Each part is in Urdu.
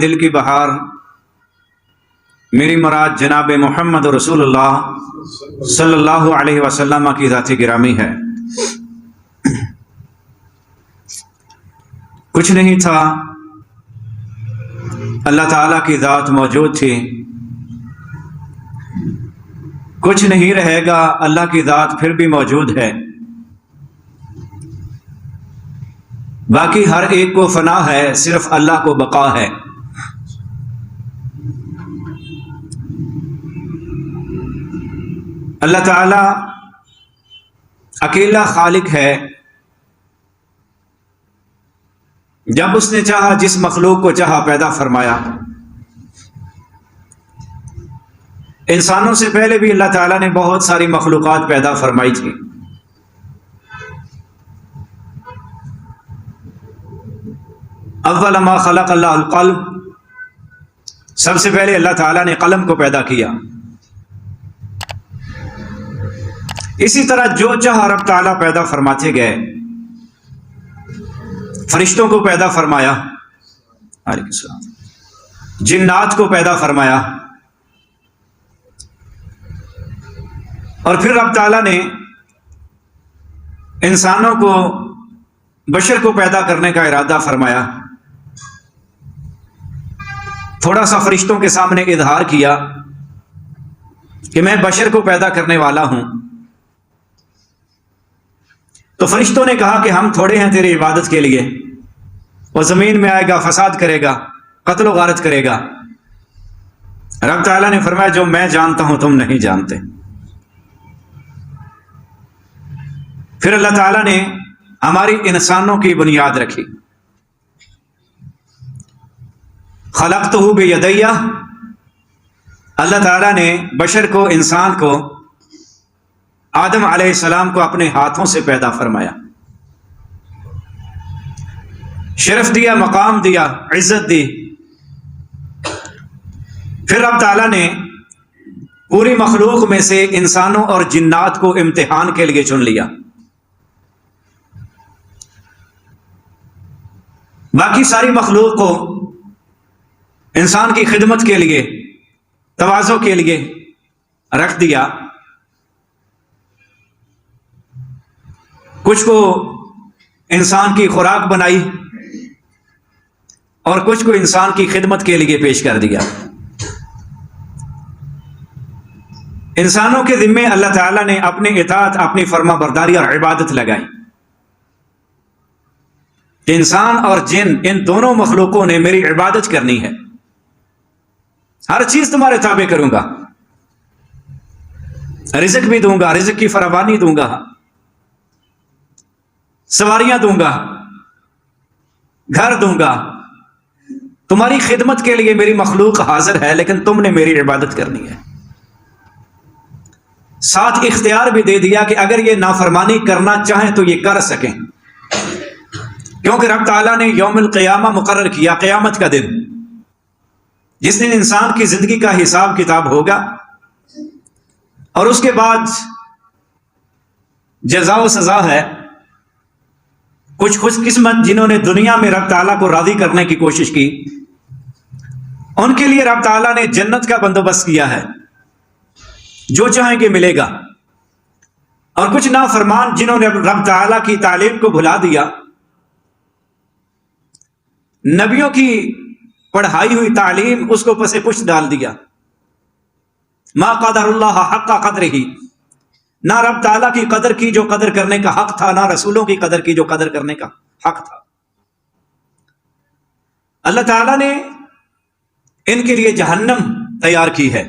دل کی بہار میری مراد جناب محمد رسول اللہ صلی اللہ علیہ وسلم کی ذات گرامی ہے۔ کچھ نہیں تھا، اللہ تعالیٰ کی ذات موجود تھی۔ کچھ نہیں رہے گا، اللہ کی ذات پھر بھی موجود ہے۔ باقی ہر ایک کو فنا ہے، صرف اللہ کو بقا ہے۔ اللہ تعالیٰ اکیلا خالق ہے۔ جب اس نے چاہا جس مخلوق کو چاہا پیدا فرمایا۔ انسانوں سے پہلے بھی اللہ تعالیٰ نے بہت ساری مخلوقات پیدا فرمائی تھی۔ اول ما خلق اللہ القلم، سب سے پہلے اللہ تعالیٰ نے قلم کو پیدا کیا۔ اسی طرح جو چاہا رب تعالیٰ پیدا فرماتے گئے۔ فرشتوں کو پیدا فرمایا، علیہ السلام، جنات کو پیدا فرمایا، اور پھر رب تعالیٰ نے انسانوں کو، بشر کو پیدا کرنے کا ارادہ فرمایا۔ تھوڑا سا فرشتوں کے سامنے اظہار کیا کہ میں بشر کو پیدا کرنے والا ہوں۔ تو فرشتوں نے کہا کہ ہم تھوڑے ہیں تیری عبادت کے لیے، وہ زمین میں آئے گا، فساد کرے گا، قتل و غارت کرے گا۔ رب تعالیٰ نے فرمایا جو میں جانتا ہوں تم نہیں جانتے۔ پھر اللہ تعالیٰ نے ہماری انسانوں کی بنیاد رکھی۔ خلقتہ بیدیہ، اللہ تعالیٰ نے بشر کو، انسان کو، آدم علیہ السلام کو اپنے ہاتھوں سے پیدا فرمایا، شرف دیا، مقام دیا، عزت دی۔ پھر رب تعالیٰ نے پوری مخلوق میں سے انسانوں اور جنات کو امتحان کے لیے چن لیا۔ باقی ساری مخلوق کو انسان کی خدمت کے لیے، تواضع کے لیے رکھ دیا۔ کچھ کو انسان کی خوراک بنائی اور کچھ کو انسان کی خدمت کے لیے پیش کر دیا۔ انسانوں کے ذمے اللہ تعالیٰ نے اپنی اطاعت، اپنی فرما برداری اور عبادت لگائی۔ انسان اور جن، ان دونوں مخلوقوں نے میری عبادت کرنی ہے۔ ہر چیز تمہارے تابع کروں گا، رزق بھی دوں گا، رزق کی فراوانی دوں گا، سواریاں دوں گا، گھر دوں گا۔ تمہاری خدمت کے لیے میری مخلوق حاضر ہے، لیکن تم نے میری عبادت کرنی ہے۔ ساتھ اختیار بھی دے دیا کہ اگر یہ نافرمانی کرنا چاہیں تو یہ کر سکیں، کیونکہ رب تعالیٰ نے یوم القیامہ مقرر کیا، قیامت کا دن، جس دن انسان کی زندگی کا حساب کتاب ہوگا، اور اس کے بعد جزا و سزا ہے۔ کچھ خوش قسمت جنہوں نے دنیا میں رب تعالیٰ کو راضی کرنے کی کوشش کی، ان کے لیے رب تعالیٰ نے جنت کا بندوبست کیا ہے، جو چاہیں کہ ملے گا۔ اور کچھ نافرمان جنہوں نے رب تعالیٰ کی تعلیم کو بھلا دیا، نبیوں کی پڑھائی ہوئی تعلیم اس کو پس پشت ڈال دیا۔ ما قدر اللہ حق قدرہ، نہ رب تعالیٰ کی قدر کی جو قدر کرنے کا حق تھا، نہ رسولوں کی قدر کی جو قدر کرنے کا حق تھا۔ اللہ تعالیٰ نے ان کے لیے جہنم تیار کی ہے،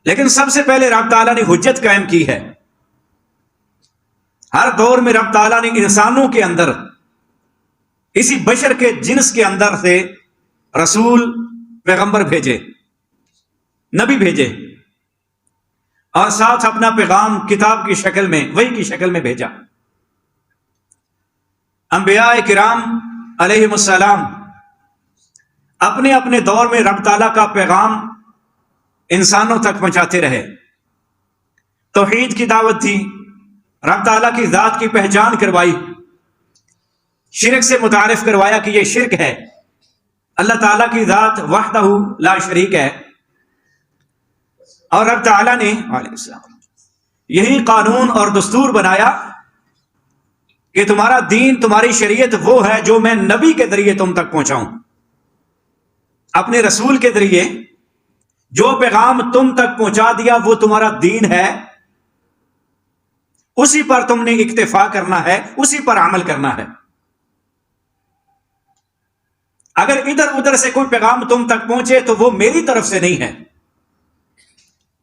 لیکن سب سے پہلے رب تعالیٰ نے حجت قائم کی ہے۔ ہر دور میں رب تعالیٰ نے انسانوں کے اندر، اسی بشر کے جنس کے اندر سے رسول، پیغمبر بھیجے، نبی بھیجے، اور ساتھ اپنا پیغام کتاب کی شکل میں، وحی کی شکل میں بھیجا۔ انبیاء کرام علیہم السلام اپنے اپنے دور میں رب تعالیٰ کا پیغام انسانوں تک پہنچاتے رہے۔ توحید کی دعوت دی، رب تعالیٰ کی ذات کی پہچان کروائی، شرک سے متعارف کروایا کہ یہ شرک ہے، اللہ تعالیٰ کی ذات وحدہ لا شریک ہے، اور رب تعالیٰ نے علیہ السلام یہی قانون اور دستور بنایا کہ تمہارا دین، تمہاری شریعت وہ ہے جو میں نبی کے ذریعے تم تک پہنچاؤں، اپنے رسول کے ذریعے جو پیغام تم تک پہنچا دیا وہ تمہارا دین ہے، اسی پر تم نے اکتفا کرنا ہے، اسی پر عمل کرنا ہے۔ اگر ادھر ادھر سے کوئی پیغام تم تک پہنچے تو وہ میری طرف سے نہیں ہے،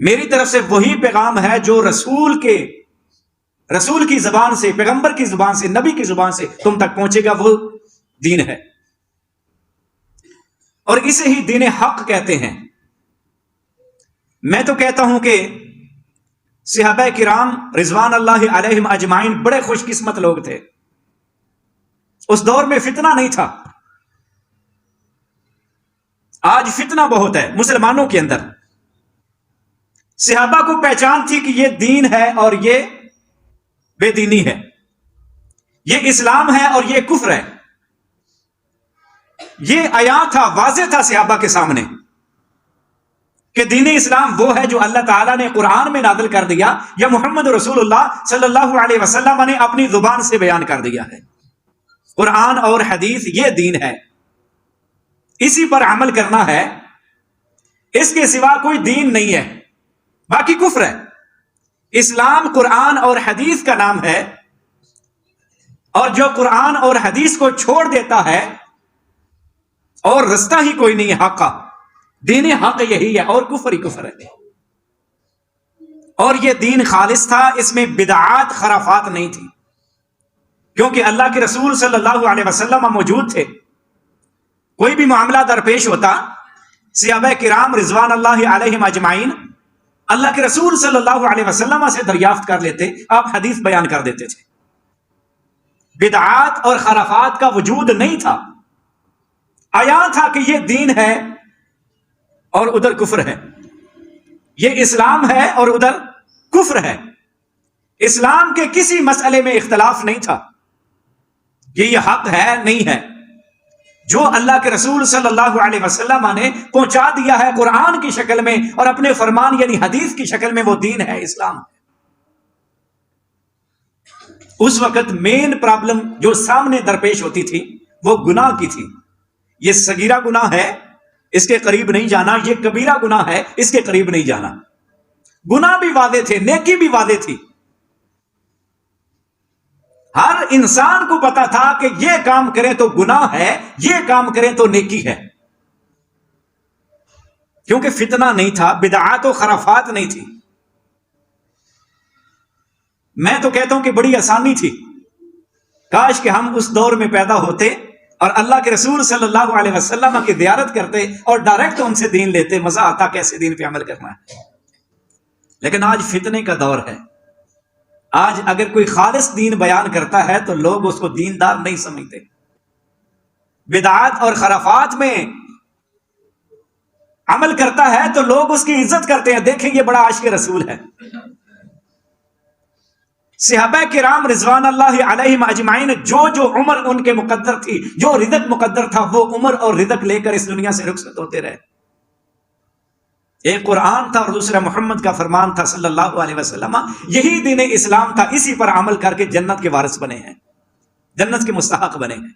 میری طرف سے وہی پیغام ہے جو رسول کی زبان سے، پیغمبر کی زبان سے، نبی کی زبان سے تم تک پہنچے گا، وہ دین ہے، اور اسے ہی دین حق کہتے ہیں۔ میں تو کہتا ہوں کہ صحابہ کرام رضوان اللہ علیہم اجمعین بڑے خوش قسمت لوگ تھے۔ اس دور میں فتنہ نہیں تھا، آج فتنہ بہت ہے مسلمانوں کے اندر۔ صحابہ کو پہچان تھی کہ یہ دین ہے اور یہ بے دینی ہے، یہ اسلام ہے اور یہ کفر ہے، یہ عیاں تھا، واضح تھا صحابہ کے سامنے کہ دین اسلام وہ ہے جو اللہ تعالیٰ نے قرآن میں نازل کر دیا یا محمد رسول اللہ صلی اللہ علیہ وسلم نے اپنی زبان سے بیان کر دیا ہے۔ قرآن اور حدیث یہ دین ہے، اسی پر عمل کرنا ہے، اس کے سوا کوئی دین نہیں ہے، باقی کفر ہے۔ اسلام قرآن اور حدیث کا نام ہے، اور جو قرآن اور حدیث کو چھوڑ دیتا ہے اور رستہ ہی کوئی نہیں ہے حق کا، دین حق یہی ہے، اور کفر ہی کفر ہے۔ اور یہ دین خالص تھا، اس میں بدعات خرافات نہیں تھی، کیونکہ اللہ کے رسول صلی اللہ علیہ وسلم موجود تھے۔ کوئی بھی معاملہ درپیش ہوتا، صحابہ کرام رضوان اللہ علیہم اجمعین اللہ کے رسول صلی اللہ علیہ وسلم سے دریافت کر لیتے، آپ حدیث بیان کر دیتے تھے۔ بدعات اور خرافات کا وجود نہیں تھا، عیاں تھا کہ یہ دین ہے اور ادھر کفر ہے، یہ اسلام ہے اور ادھر کفر ہے۔ اسلام کے کسی مسئلے میں اختلاف نہیں تھا، یہ حق ہے نہیں ہے، جو اللہ کے رسول صلی اللہ علیہ وسلم نے پہنچا دیا ہے قرآن کی شکل میں اور اپنے فرمان یعنی حدیث کی شکل میں، وہ دین ہے، اسلام ہے۔ اس وقت مین پرابلم جو سامنے درپیش ہوتی تھی وہ گناہ کی تھی۔ یہ صغیرہ گناہ ہے، اس کے قریب نہیں جانا، یہ کبیرہ گناہ ہے، اس کے قریب نہیں جانا۔ گناہ بھی واضح تھے، نیکی بھی واضح تھی، ہر انسان کو پتا تھا کہ یہ کام کریں تو گناہ ہے، یہ کام کریں تو نیکی ہے، کیونکہ فتنہ نہیں تھا، بدعات و خرافات نہیں تھی۔ میں تو کہتا ہوں کہ بڑی آسانی تھی، کاش کہ ہم اس دور میں پیدا ہوتے اور اللہ کے رسول صلی اللہ علیہ وسلم کی زیارت کرتے اور ڈائریکٹ ان سے دین لیتے، مزہ آتا کیسے دین پہ عمل کرنا ہے۔ لیکن آج فتنے کا دور ہے، آج اگر کوئی خالص دین بیان کرتا ہے تو لوگ اس کو دیندار نہیں سمجھتے، بدعات اور خرافات میں عمل کرتا ہے تو لوگ اس کی عزت کرتے ہیں، دیکھیں یہ بڑا عاشق رسول ہے۔ صحابہ کرام رضوان اللہ علیہم اجمعین جو عمر ان کے مقدر تھی، جو رزق مقدر تھا، وہ عمر اور رزق لے کر اس دنیا سے رخصت ہوتے رہے۔ ایک قرآن تھا اور دوسرا محمد کا فرمان تھا صلی اللہ علیہ وسلم، یہی دین اسلام تھا، اسی پر عمل کر کے جنت کے وارث بنے ہیں، جنت کے مستحق بنے ہیں۔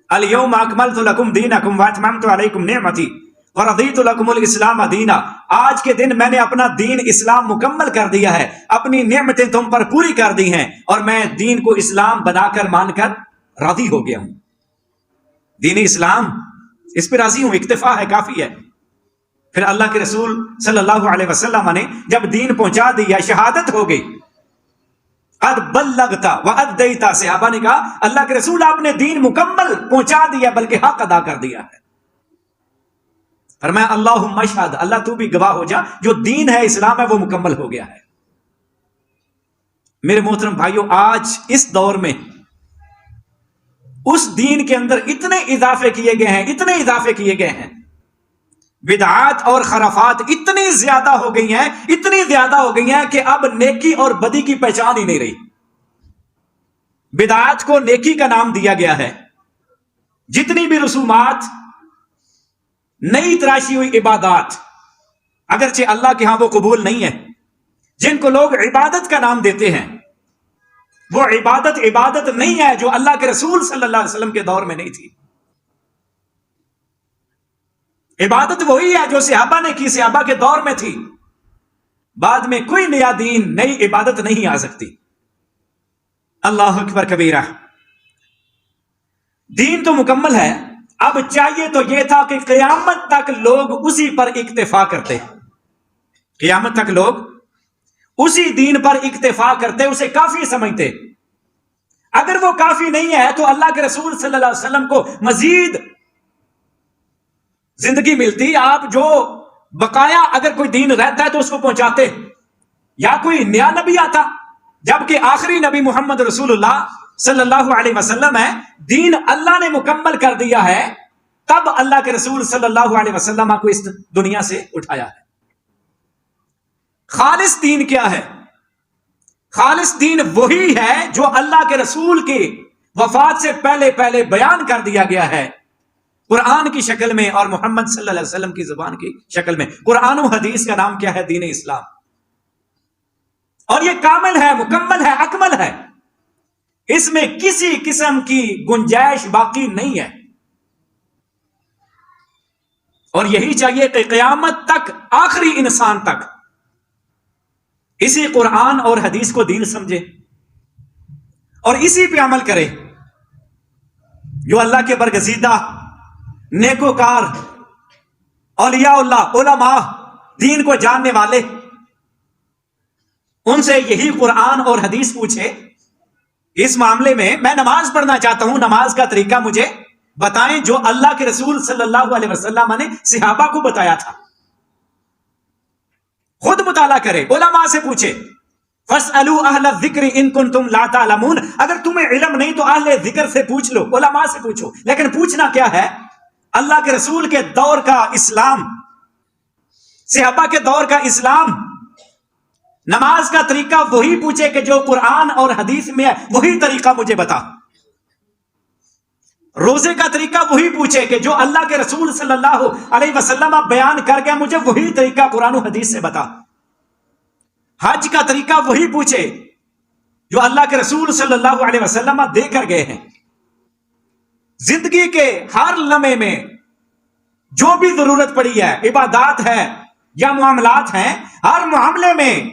الیوم اکملت لکم دینکم واتممت علیکم نعمتی ورضیت لکم الاسلام دینا، آج کے دن میں نے اپنا دین اسلام مکمل کر دیا ہے، اپنی نعمتیں تم پر پوری کر دی ہیں، اور میں دین کو اسلام بنا کر مان کر راضی ہو گیا ہوں۔ دین اسلام، اس پہ راضی ہوں، اکتفا ہے، کافی ہے۔ پھر اللہ کے رسول صلی اللہ علیہ وسلم نے جب دین پہنچا دیا، شہادت ہو گئی، قد بلغتا وادیتا، صحابہ نے کہا اللہ کے رسول آپ نے دین مکمل پہنچا دیا بلکہ حق ادا کر دیا ہے۔ فرمایا اللہم اشہد، اللہ تو بھی گواہ ہو جا، جو دین ہے اسلام ہے وہ مکمل ہو گیا ہے۔ میرے محترم بھائیوں، آج اس دور میں اس دین کے اندر اتنے اضافے کیے گئے ہیں، اتنے اضافے کیے گئے ہیں، بدعات اور خرافات اتنی زیادہ ہو گئی ہیں، اتنی زیادہ ہو گئی ہیں کہ اب نیکی اور بدی کی پہچان ہی نہیں رہی۔ بدعات کو نیکی کا نام دیا گیا ہے، جتنی بھی رسومات نئی تراشی ہوئی عبادات، اگرچہ اللہ کے ہاں وہ قبول نہیں ہے، جن کو لوگ عبادت کا نام دیتے ہیں، وہ عبادت نہیں ہے جو اللہ کے رسول صلی اللہ علیہ وسلم کے دور میں نہیں تھی۔ عبادت وہی ہے جو صحابہ نے کی، صحابہ کے دور میں تھی۔ بعد میں کوئی نیا دین، نئی عبادت نہیں آ سکتی۔ اللہ اکبر کبیرہ۔ دین تو مکمل ہے، اب چاہیے تو یہ تھا کہ قیامت تک لوگ اسی پر اکتفا کرتے، قیامت تک لوگ اسی دین پر اکتفا کرتے، اسے کافی سمجھتے۔ اگر وہ کافی نہیں ہے تو اللہ کے رسول صلی اللہ علیہ وسلم کو مزید زندگی ملتی، آپ جو بقایا اگر کوئی دین رہتا ہے تو اس کو پہنچاتے، یا کوئی نیا نبی آتا، جبکہ آخری نبی محمد رسول اللہ صلی اللہ علیہ وسلم ہے، دین اللہ نے مکمل کر دیا ہے، تب اللہ کے رسول صلی اللہ علیہ وسلم کو اس دنیا سے اٹھایا ہے۔ خالص دین کیا ہے؟ خالص دین وہی ہے جو اللہ کے رسول کی وفات سے پہلے بیان کر دیا گیا ہے، قرآن کی شکل میں اور محمد صلی اللہ علیہ وسلم کی زبان کی شکل میں۔ قرآن و حدیث کا نام کیا ہے؟ دین اسلام۔ اور یہ کامل ہے، مکمل ہے، اکمل ہے، اس میں کسی قسم کی گنجائش باقی نہیں ہے۔ اور یہی چاہیے کہ قیامت تک، آخری انسان تک اسی قرآن اور حدیث کو دین سمجھے اور اسی پہ عمل کرے۔ جو اللہ کے برگزیدہ نیکوکار اولیاء اللہ، علماء، دین کو جاننے والے، ان سے یہی قرآن اور حدیث پوچھے اس معاملے میں میں نماز پڑھنا چاہتا ہوں، نماز کا طریقہ مجھے بتائیں جو اللہ کے رسول صلی اللہ علیہ وسلم نے صحابہ کو بتایا تھا۔ خود مطالعہ کرے، علماء سے پوچھے، فَاسْأَلُوا أَهْلَ الذِّكْرِ إِن كُنتُمْ لَا تَعْلَمُونَ، اگر تمہیں علم نہیں تو اہل ذکر سے پوچھ لو، علماء سے پوچھو۔ لیکن پوچھنا کیا ہے؟ اللہ کے رسول کے دور کا اسلام، صحابہ کے دور کا اسلام۔ نماز کا طریقہ وہی پوچھے کہ جو قرآن اور حدیث میں ہے، وہی طریقہ مجھے بتا۔ روزے کا طریقہ وہی پوچھے کہ جو اللہ کے رسول صلی اللہ علیہ وسلم بیان کر گیا، مجھے وہی طریقہ قرآن و حدیث سے بتا۔ حج کا طریقہ وہی پوچھے جو اللہ کے رسول صلی اللہ علیہ وسلم دے کر گئے ہیں۔ زندگی کے ہر لمحے میں جو بھی ضرورت پڑی ہے، عبادات ہے یا معاملات ہیں، ہر معاملے میں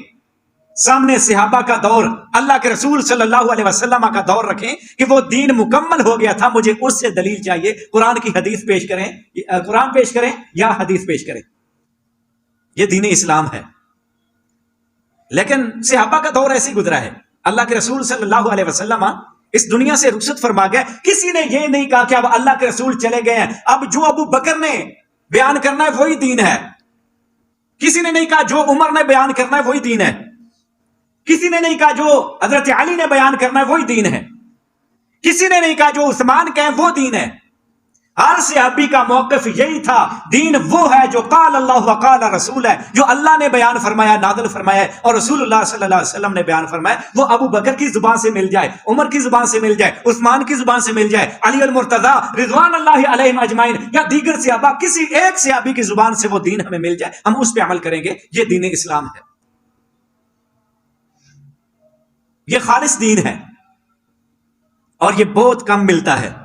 سامنے صحابہ کا دور، اللہ کے رسول صلی اللہ علیہ وسلم کا دور رکھیں کہ وہ دین مکمل ہو گیا تھا، مجھے اس سے دلیل چاہیے۔ قرآن کی حدیث پیش کریں، قرآن پیش کریں یا حدیث پیش کریں، یہ دین اسلام ہے۔ لیکن صحابہ کا دور ایسے گزرا ہے، اللہ کے رسول صلی اللہ علیہ وسلم اس دنیا سے رخصت فرما گئے، کسی نے یہ نہیں کہا کہ اب اللہ کے رسول چلے گئے ہیں، اب جو ابو بکر نے بیان کرنا ہے وہی دین ہے۔ کسی نے نہیں کہا جو عمر نے بیان کرنا ہے وہی دین ہے۔ کسی نے نہیں کہا جو حضرت علی نے بیان کرنا ہے وہی دین ہے۔ کسی نے نہیں کہا جو عثمان کہیں وہ دین ہے۔ ہر صحابی کا موقف یہی تھا، دین وہ ہے جو قال اللہ وقال رسول ہے، جو اللہ نے بیان فرمایا، نازل فرمایا اور رسول اللہ صلی اللہ علیہ وسلم نے بیان فرمایا، وہ ابو بکر کی زبان سے مل جائے، عمر کی زبان سے مل جائے، عثمان کی زبان سے مل جائے، علی المرتضیٰ رضوان اللہ علیہم اجمعین یا دیگر صحابہ، کسی ایک صحابی کی زبان سے وہ دین ہمیں مل جائے، ہم اس پہ عمل کریں گے، یہ دین اسلام ہے، یہ خالص دین ہے، اور یہ بہت کم ملتا ہے۔